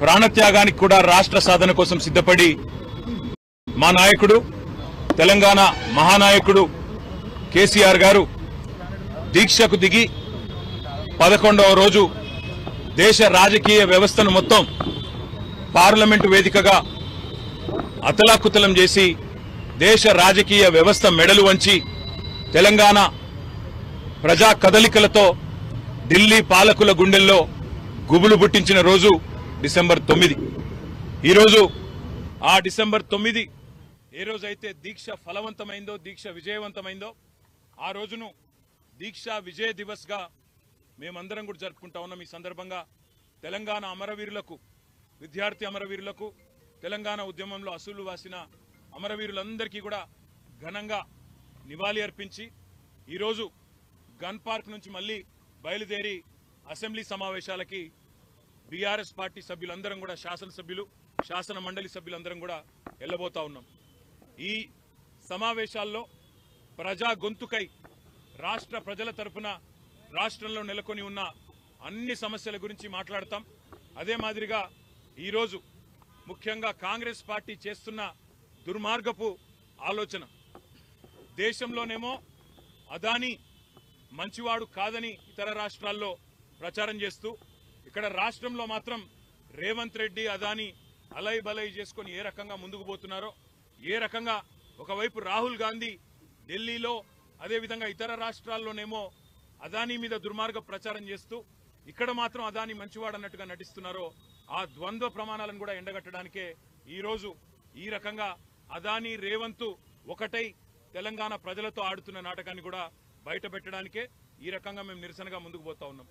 ప్రాణత్యాగానికి కూడా రాష్ట్ర సాధన కోసం సిద్ధపడి మా నాయకుడు తెలంగాణ మహానాయకుడు కేసీఆర్ గారు దీక్షకు దిగి 11వ రోజు దేశ రాజకీయ వ్యవస్థను మొత్తం పార్లమెంటు వేదికగా అతలాకుతలం చేసి దేశ రాజకీయ వ్యవస్థ మెడలు వంచి తెలంగాణ ప్రజా కదలికలతో ఢిల్లీ పాలకుల గుండెల్లో గుబులు పుట్టించిన రోజు డిసెంబర్ 9. ఈరోజు ఆ డిసెంబర్ 9 ఏ రోజైతే దీక్ష ఫలవంతమైందో, దీక్ష విజయవంతమైందో ఆ రోజును దీక్షా విజయ దివస్ గా మేమందరం కూడా జరుపుకుంటా ఉన్నాం. ఈ సందర్భంగా తెలంగాణ అమరవీరులకు, విద్యార్థి అమరవీరులకు, తెలంగాణ ఉద్యమంలో అసూలు వాసిన అమరవీరులందరికీ కూడా ఘనంగా నివాళి అర్పించి ఈరోజు గన్ పార్క్ నుంచి మళ్ళీ బయలుదేరి అసెంబ్లీ సమావేశాలకి బీఆర్ఎస్ పార్టీ సభ్యులందరం కూడా, శాసనసభ్యులు, శాసన మండలి సభ్యులందరం కూడా వెళ్ళబోతా ఉన్నాం. ఈ సమావేశాల్లో ప్రజా గొంతుకై రాష్ట్ర ప్రజల తరపున రాష్ట్రంలో నెలకొని ఉన్న అన్ని సమస్యల గురించి మాట్లాడతాం. అదే మాదిరిగా ఈరోజు ముఖ్యంగా కాంగ్రెస్ పార్టీ చేస్తున్న దుర్మార్గపు ఆలోచన, దేశంలోనేమో అదానీ మంచివాడు కాదని ఇతర రాష్ట్రాల్లో ప్రచారం చేస్తూ, ఇక్కడ రాష్ట్రంలో మాత్రం రేవంత్ రెడ్డి అదానీ అలై బలై చేసుకొని ఏ రకంగా ముందుకు పోతున్నారో, ఏ రకంగా ఒకవైపు రాహుల్ గాంధీ ఢిల్లీలో, అదేవిధంగా ఇతర రాష్ట్రాల్లోనేమో అదానీ మీద దుర్మార్గ ప్రచారం చేస్తూ ఇక్కడ మాత్రం అదానీ మంచివాడు అన్నట్టుగా నటిస్తున్నారో, ఆ ద్వంద్వ ప్రమాణాలను కూడా ఎండగట్టడానికే ఈరోజు ఈ రకంగా అదానీ రేవంత్ ఒకటై తెలంగాణ ప్రజలతో ఆడుతున్న నాటకాన్ని కూడా బయట పెట్టడానికే ఈ రకంగా మేము నిరసనగా ముందుకు పోతా ఉన్నాం.